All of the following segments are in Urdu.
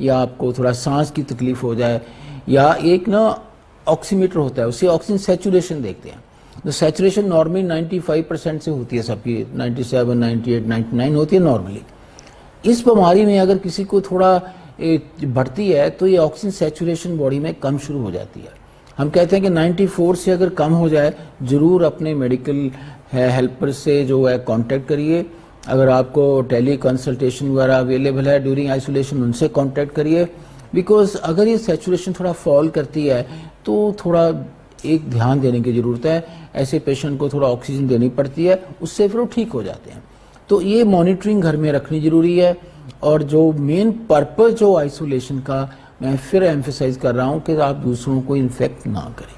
یا آپ کو تھوڑا سانس کی تکلیف ہو جائے، یا ایک نا آکسی میٹر ہوتا ہے، اسے آکسیجن سیچوریشن دیکھتے ہیں. تو سیچوریشن نارملی 95% سے ہوتی ہے سب کی، 97 98 99 ہوتی ہے نارملی. اس بیماری میں اگر کسی کو تھوڑا بڑھتی ہے تو یہ آکسیجن سیچوریشن باڈی میں کم شروع ہو جاتی ہے. ہم کہتے ہیں کہ 94 سے اگر کم ہو جائے ضرور اپنے میڈیکل ہیلپر سے جو ہے کانٹیکٹ کریے. اگر آپ کو ٹیلی کنسلٹیشن وغیرہ اویلیبل ہے ڈیورنگ آئسولیشن، ان سے کانٹیکٹ کریے. بیکاز اگر یہ سیچوریشن تھوڑا فال کرتی ہے تو تھوڑا ایک دھیان دینے کی ضرورت ہے. ایسے پیشنٹ کو تھوڑا آکسیجن دینی پڑتی ہے، اس سے پھر وہ ٹھیک ہو جاتے ہیں. تو یہ مانیٹرنگ گھر میں رکھنی ضروری ہے. اور جو مین پرپز جو آئسولیشن کا میں پھر ایمفیسائز کر رہا ہوں کہ آپ دوسروں کو انفیکٹ نہ کریں.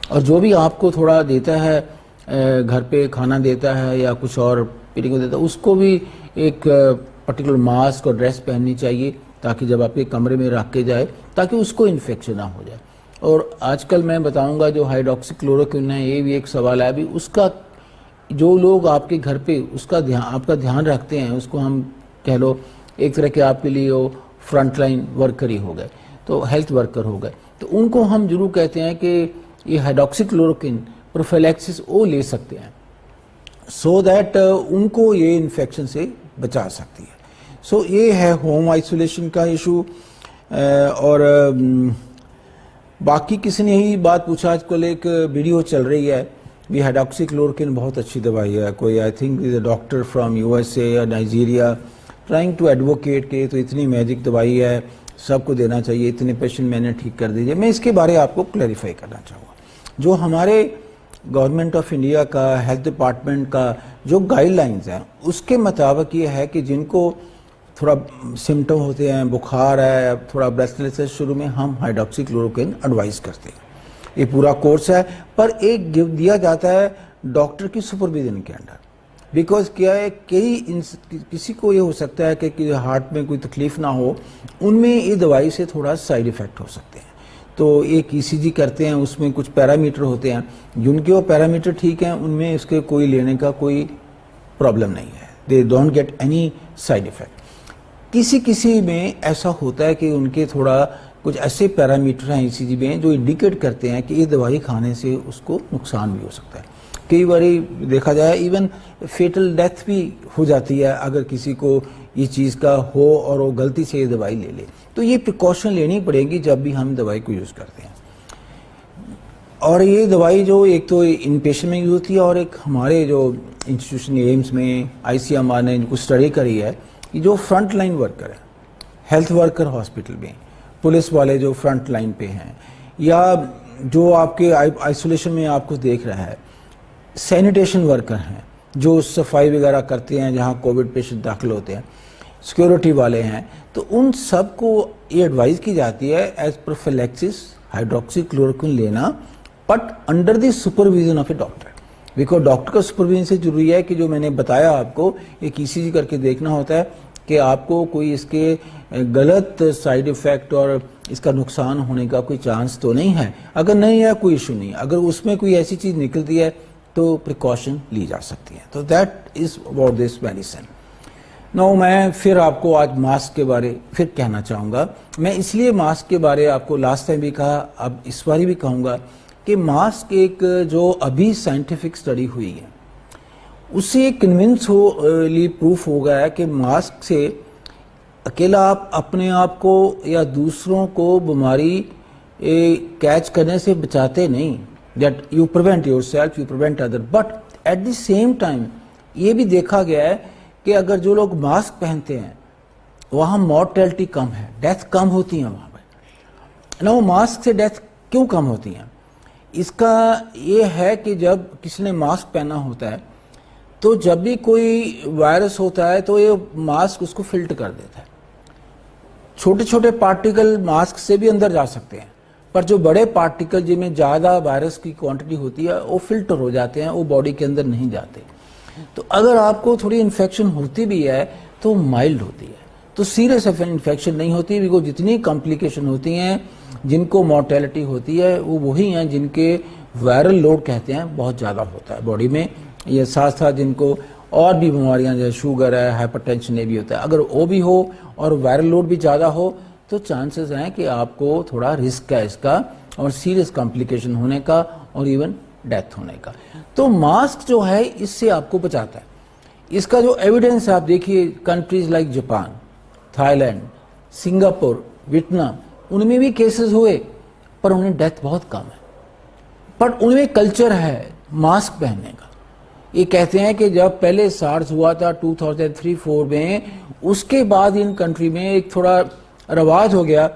اور جو بھی آپ کو تھوڑا دیتا ہے گھر پہ کھانا دیتا ہے یا کچھ اور پینے کو دیتا ہے، اس کو بھی ایک پرٹیکولر ماسک اور ڈریس پہننی چاہیے تاکہ جب آپ کے کمرے میں رکھ کے جائے تاکہ اس کو انفیکشن نہ ہو جائے. اور آج کل میں بتاؤں گا جو ہائیڈروکسی کلوروکوئن ہے، یہ بھی ایک سوال ہے ابھی. اس کا جو لوگ آپ کے گھر پہ اس کا آپ کا دھیان رکھتے ہیں، اس کو ہم کہہ لو ایک طرح کے آپ کے لیے وہ فرنٹ لائن ورکر ہی ہو گئے، تو ہیلتھ ورکر ہو گئے. تو ان کو ہم ضرور کہتے ہیں کہ یہ ہائیڈروکسی کلوروکوئن پروفیلیکسس وہ لے سکتے ہیں سو دیٹ ان کو یہ انفیکشن سے بچا سکتی ہے. سو یہ ہے ہوم آئسولیشن کا ایشو. اور باقی کسی نے ہی بات پوچھا، آج کل ایک ویڈیو چل رہی ہے، یہ ہائیڈروکسی کلوروکوئن بہت اچھی دوائی ہے. کوئی I think doctor from USA یا نائجیریا ٹرائنگ ٹو ایڈوکیٹ کہ تو اتنی میجک دوائی ہے، سب کو دینا چاہیے، اتنے پیشنٹ میں نے ٹھیک کر دیجیے. میں اس کے بارے آپ کو کلیریفائی کرنا چاہوں گا. جو ہمارے گورنمنٹ آف انڈیا کا ہیلتھ ڈپارٹمنٹ کا جو گائیڈ لائنز ہیں اس کے مطابق یہ ہے کہ جن کو تھوڑا سمٹم ہوتے ہیں، بخار ہے، تھوڑا بریتھلیس ہے، شروع میں ہم ہائیڈروکسی کلوروکوئن ایڈوائز کرتے ہیں. یہ پورا کورس ہے، پر ایک دیا جاتا ہے ڈاکٹر کی سپرویژن کے انڈر. بیکاز کیا ہے کسی کو یہ ہو سکتا ہے کہ ہارٹ میں کوئی تکلیف نہ ہو، ان میں یہ دوائی سے تھوڑا سائیڈ ایفیکٹ ہو سکتے ہیں. تو ایک ECG کرتے ہیں، اس میں کچھ پیرامیٹر ہوتے ہیں، جن کے وہ پیرامیٹر ٹھیک ہیں ان میں اس کے کوئی لینے کا کوئی پرابلم نہیں ہے. They don't get any side effect. کسی میں ایسا ہوتا ہے کہ ان کے تھوڑا کچھ ایسے پیرامیٹر ہیں ECG میں جو انڈیکیٹ کرتے ہیں کہ یہ دوائی کھانے سے اس کو نقصان بھی ہو سکتا ہے. کئی باری دیکھا جائے ایون فیٹل ڈیتھ بھی ہو جاتی ہے اگر کسی کو یہ چیز کا ہو اور وہ غلطی سے یہ دوائی لے لے. تو یہ پریکاشن لینی پڑے گی جب بھی ہم دوائی کو یوز کرتے ہیں. اور یہ دوائی جو ایک تو ان پیشنٹ میں یوز ہوتی ہے، اور ایک ہمارے جو انسٹیٹیوشن ایمس میں ICMR نے کچھ اسٹڈی کری ہے، جو فرنٹ لائن ورکر ہے، ہیلتھ ورکر ہاسپٹل میں، پولیس والے جو فرنٹ لائن پہ ہیں، یا جو آپ کے آئسولیشن میں آپ کو دیکھ رہا ہے، سینیٹیشن ورکر ہیں جو صفائی وغیرہ کرتے ہیں جہاں کووڈ پیشنٹ داخل ہوتے ہیں، سیکیورٹی والے ہیں، تو ان سب کو یہ ایڈوائز کی جاتی ہے ایز پروفیلیکسس ہائیڈروکسی کلوروکوئن لینا، but under the supervision of a doctor. Because doctor کا سپرویژن سے ضروری ہے کہ جو میں نے بتایا آپ کو ایک ECG کر کے دیکھنا ہوتا ہے کہ آپ کو کوئی اس کے غلط سائیڈ ایفیکٹ اور اس کا نقصان ہونے کا کوئی چانس تو نہیں ہے. اگر نہیں ہے کوئی ایشو نہیں، اگر اس میں کوئی ایسی چیز نکلتی ہے تو پریکاشن لی جا سکتی ہے. تو that is about this medicine. Now میں پھر آپ کو آج ماسک کے بارے پھر کہنا چاہوں گا. میں اس لیے ماسک کے بارے آپ کو لاسٹ ٹائم بھی کہا، اب اس باری بھی کہوں گا کہ ماسک ایک جو ابھی سائنٹیفک اسٹڈی ہوئی ہے اس سے کنونسلی پروف ہو گیا ہے کہ ماسک سے اکیلا آپ اپنے آپ کو یا دوسروں کو بیماری کیچ کرنے سے بچاتے نہیں. That you prevent yourself, you prevent other. But at the same time یہ بھی دیکھا گیا ہے کہ اگر جو لوگ ماسک پہنتے ہیں وہاں مورٹیلٹی کم ہے، ڈیتھ کم ہوتی ہیں وہاں پہ. وہ ماسک سے ڈیتھ کیوں کم ہوتی ہیں؟ اس کا یہ ہے کہ جب کسی نے ماسک پہنا ہوتا ہے تو جب بھی کوئی وائرس ہوتا ہے تو یہ ماسک اس کو فلٹر کر دیتا ہے. چھوٹے چھوٹے پارٹیکل ماسک سے بھی اندر جا سکتے ہیں، پر جو بڑے پارٹیکل جن میں زیادہ وائرس کی کوانٹٹی ہوتی ہے وہ فلٹر ہو جاتے ہیں، وہ باڈی کے اندر نہیں جاتے. تو اگر آپ کو تھوڑی انفیکشن ہوتی بھی ہے تو مائلڈ ہوتی ہے، تو سیریس انفیکشن نہیں ہوتی. بیکاز جتنی کمپلیکیشن ہوتی ہیں، جن کو مورٹیلٹی ہوتی ہے، وہ وہی ہیں جن کے وائرل لوڈ کہتے ہیں بہت زیادہ ہوتا ہے باڈی میں. یہ ساتھ ساتھ جن کو اور بھی بیماریاں جیسے شوگر ہے، ہائپر ٹینشن یہ بھی ہوتا ہے. اگر وہ بھی ہو اور وائرل لوڈ بھی زیادہ ہو تو چانسز ہیں کہ آپ کو تھوڑا رسک ہے اس کا اور سیریس کمپلیکیشن ہونے کا اور ایون ڈیتھ ہونے کا. تو ماسک جو ہے اس سے آپ کو بچاتا ہے. اس کا جو ایویڈنس آپ دیکھیے countries like Japan, Thailand, Singapore, Vietnam, ان میں بھی کیسز ہوئے پر انہیں ڈیتھ بہت کم ہے. بٹ ان میں کلچر ہے ماسک پہننے کا. یہ کہتے ہیں کہ جب پہلے سارس ہوا تھا 2003-4 میں, اس کے بعد ان کنٹری میں ایک تھوڑا رواج ہو گیا.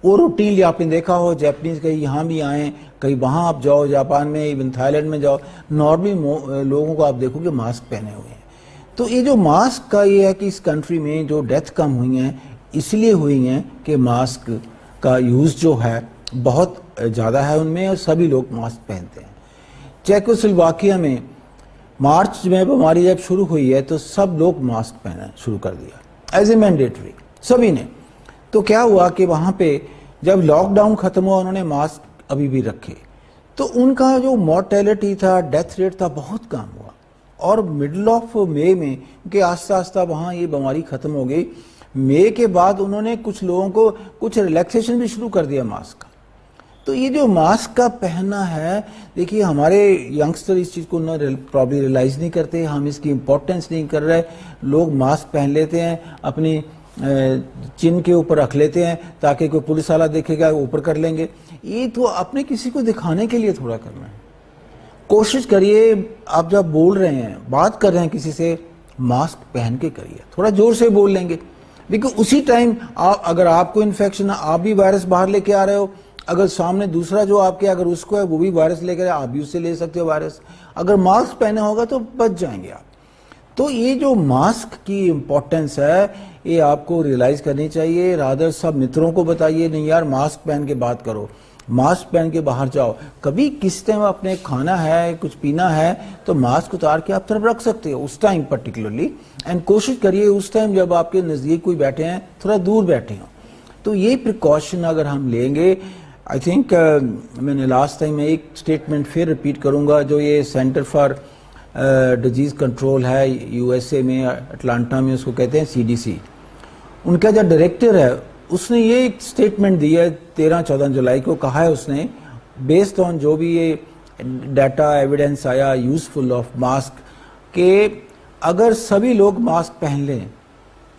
وہ روٹینلی آپ نے دیکھا ہو جیپنیز کہیں یہاں بھی آئیں, کہیں وہاں آپ جاؤ, جاپان میں ایون تھائی لینڈ میں جاؤ, نارملی لوگوں کو آپ دیکھو کہ ماسک پہنے ہوئے ہیں. تو یہ جو ماسک کا یہ ہے کہ اس کنٹری میں جو ڈیتھ کم ہوئی ہیں اس لیے ہوئی ہیں کہ ماسک کا یوز جو ہے بہت زیادہ ہے ان میں, اور سبھی لوگ ماسک پہنتے ہیں. چیکوسلواکیا میں مارچ میں بیماری جب شروع ہوئی ہے تو سب لوگ ماسک پہننا شروع کر دیا ایز اے مینڈیٹری, سبھی نے. تو کیا ہوا کہ وہاں پہ جب لاک ڈاؤن ختم ہوا انہوں نے ماسک ابھی بھی رکھے, تو ان کا جو مورٹیلٹی تھا, ڈیتھ ریٹ تھا, بہت کم ہوا. اور مڈل آف مئی میں کہ آہستہ آہستہ وہاں یہ بیماری ختم ہو گئی, مئی کے بعد انہوں نے کچھ لوگوں کو کچھ ریلیکسیشن بھی شروع کر دیا ماسک کا. تو یہ جو ماسک کا پہننا ہے, دیکھیے ہمارے ینگسٹر اس چیز کو پرابلی ریلائز نہیں کرتے, ہم اس کی امپورٹنس نہیں کر رہے. لوگ ماسک پہن لیتے ہیں, اپنی چن کے اوپر رکھ لیتے ہیں تاکہ کوئی پولیس والا دیکھے گا اوپر کر لیں گے. یہ تو اپنے کسی کو دکھانے کے لیے تھوڑا کرنا ہے. کوشش کریے آپ جب بول رہے ہیں, بات کر رہے ہیں کسی سے, ماسک پہن کے کریے, تھوڑا زور سے بول لیں گے. لیکن اسی ٹائم اگر آپ کو انفیکشن ہے, آپ بھی وائرس باہر لے کے آ رہے ہو, اگر سامنے دوسرا جو آپ کے اگر اس کو ہے وہ بھی وائرس لے کے آپ بھی اس سے لے سکتے ہو وائرس. اگر ماسک پہنا ہوگا تو بچ جائیں گے آپ. تو یہ جو ماسک کی امپورٹنس ہے یہ آپ کو ریلائز کرنی چاہیے. رادر سب متروں کو بتائیے, نہیں یار ماسک پہن کے بات کرو, ماسک پہن کے باہر جاؤ. کبھی کس ٹائم اپنے کھانا ہے, کچھ پینا ہے, تو ماسک اتار کے آپ طرف رکھ سکتے ہو اس ٹائم پرٹیکولرلی. اینڈ کوشش کریے اس ٹائم جب آپ کے نزدیک کوئی بیٹھے ہیں تھوڑا دور بیٹھے ہوں. تو یہ پریکاشن اگر ہم لیں گے, آئی تھنک میں نے لاسٹ ٹائم میں ایک اسٹیٹمنٹ پھر ریپیٹ کروں گا, جو یہ سینٹر فار ڈیزیز کنٹرول ہے یو ایس اے میں, اٹلانٹا میں, اس کو کہتے ہیں CDC. ان کا جو ڈائریکٹر ہے اس نے یہ ایک اسٹیٹمنٹ دی ہے 13-14 جولائی کو. کہا ہے اس نے, بیسڈ آن جو بھی یہ ڈیٹا ایویڈنس آیا یوزفل آف ماسک, کہ اگر سبھی لوگ ماسک پہن لیں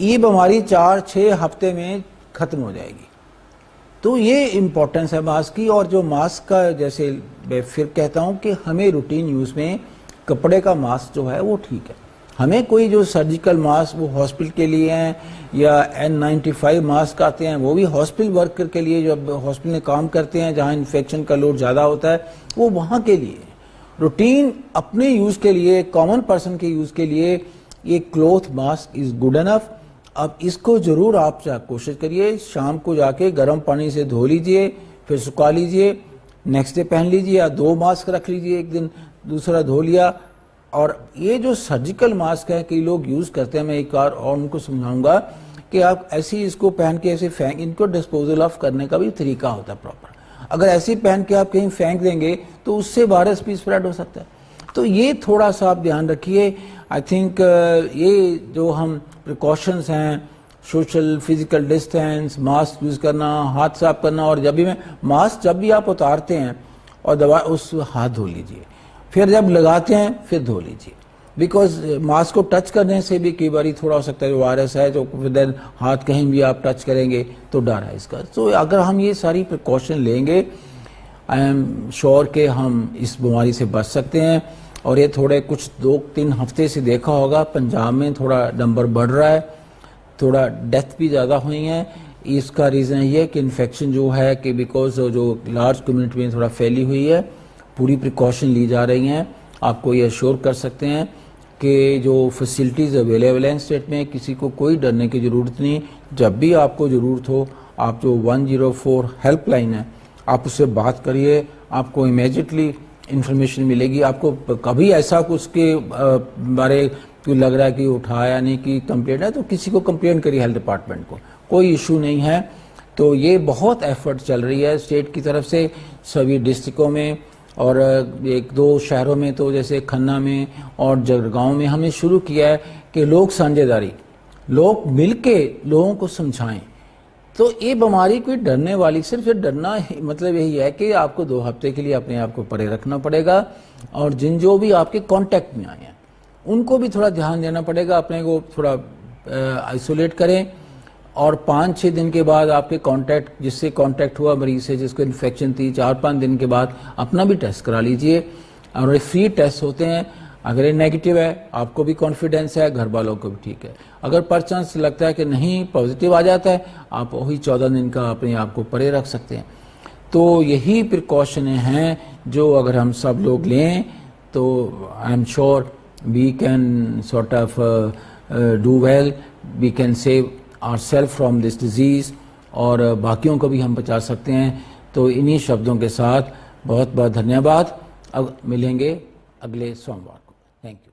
یہ بیماری 4-6 ہفتے میں ختم ہو جائے گی. تو یہ امپورٹنس ہے ماسک کی. اور جو ماسک کا, جیسے میں پھر کہتا ہوں کہ ہمیں روٹین یوز میں کپڑے کا ماسک جو ہے وہ ٹھیک ہے. ہمیں کوئی جو سرجیکل ماسک وہ ہاسپٹل کے لیے ہیں, یا N95 ماسک آتے ہیں وہ بھی ہاسپٹل ورکر کے لیے, جو ہاسپٹل میں کام کرتے ہیں جہاں انفیکشن کا لوڈ زیادہ ہوتا ہے, وہ وہاں کے لیے. روٹین اپنے یوز کے لیے, کامن پرسن کے یوز کے لیے یہ cloth mask is good enough. اب اس کو ضرور آپ کوشش کریے, شام کو جا کے گرم پانی سے دھو لیجئے, پھر سکھا لیجئے, نیکسٹ ڈے پہن لیجئے, یا 2 ماسک رکھ لیجئے, ایک دن دوسرا دھو لیا. اور یہ جو سرجیکل ماسک ہے کئی لوگ یوز کرتے ہیں, میں ایک بار اور ان کو سمجھاؤں گا کہ آپ ایسی اس کو پہن کے ایسے پھینک, ان کو ڈسپوزل آف کرنے کا بھی طریقہ ہوتا ہے پراپر. اگر ایسی پہن کے آپ کہیں پھینک دیں گے تو اس سے وائرس بھی اسپریڈ ہو سکتا ہے. تو یہ تھوڑا سا آپ دھیان رکھیے. آئی تھنک یہ جو ہم پریکاشنز ہیں, social physical distance, mask use کرنا, ہاتھ صاف کرنا, اور جب بھی ماسک جب بھی آپ اتارتے ہیں اور اس ہاتھ دھو لیجئے, پھر جب لگاتے ہیں پھر دھو لیجئے. بیکاز ماسک کو ٹچ کرنے سے بھی کئی باری تھوڑا ہو سکتا ہے وائرس ہے, تو دین ہاتھ کہیں بھی آپ ٹچ کریں گے تو ڈر ہے اس کا. تو اگر ہم یہ ساری پریکاشن لیں گے, آئی ایم شور کہ ہم اس بیماری سے بچ سکتے ہیں. اور یہ تھوڑے کچھ 2-3 ہفتے سے دیکھا ہوگا پنجاب میں تھوڑا نمبر بڑھ رہا ہے, تھوڑا ڈیتھ بھی زیادہ ہوئی ہیں. اس کا ریزن یہ ہے کہ انفیکشن جو ہے کہ بیکاز جو لارج کمیونٹی میں تھوڑا پھیلی ہوئی ہے, پوری پریکاشن لی جا رہی ہیں. آپ کو یہ ایشور کر سکتے ہیں کہ جو فیسلٹیز اویلیبل ہیں اسٹیٹ میں, کسی کو کوئی ڈرنے کی ضرورت نہیں. جب بھی آپ کو ضرورت ہو, آپ جو 104 ہیلپ لائن ہے آپ اس سے بات کریے, آپ کو امیجیٹلی انفارمیشن ملے گی. آپ کو کبھی ایسا کچھ کے بارے کوئی لگ رہا ہے کہ اٹھایا نہیں کہ کمپلینٹ ہے, تو کسی کو کمپلین کریے ہیلتھ ڈپارٹمنٹ کو, کوئی ایشو نہیں ہے. تو یہ بہت ایفرٹ چل رہی ہے اسٹیٹ کی طرف سے سبھی ڈسٹرکوں میں, اور 1-2 شہروں میں تو جیسے کھنہ میں اور جرگاؤں میں ہم نے شروع کیا ہے کہ لوگ سانجھے داری, لوگ مل کے لوگوں کو سمجھائیں تو یہ بیماری کوئی ڈرنے والی صرف ڈرنا مطلب یہی ہے کہ آپ کو 2 ہفتے کے لیے اپنے آپ کو پرے رکھنا پڑے گا، اور جو بھی آپ کے کانٹیکٹ میں آئے ہیں ان کو بھی تھوڑا دھیان دینا پڑے گا، اپنے کو تھوڑا آئسولیٹ کریں، اور 5-6 دن کے بعد آپ کے کانٹیکٹ جس سے کانٹیکٹ ہوا مریض سے جس کو انفیکشن تھی 4-5 دن کے بعد اپنا بھی ٹیسٹ کرا لیجئے، اور یہ فری ٹیسٹ ہوتے ہیں، اگر یہ نیگیٹو ہے آپ کو بھی کانفیڈنس ہے، گھر والوں کو بھی ٹھیک ہے، اگر پر چانس لگتا ہے کہ نہیں پازیٹیو آ جاتا ہے آپ وہی 14 دن کا اپنے آپ کو پرے رکھ سکتے ہیں۔ تو یہی پریکاشنیں ہیں جو اگر ہم سب لوگ لیں تو I'm sure we can sort of do well, we can save our self from this disease, اور باقیوں کو بھی ہم بچا سکتے ہیں۔ تو انہی شبدوں کے ساتھ بہت بہت دھنیہ واد، اب ملیں گے اگلے سوموار کو۔ Thank you.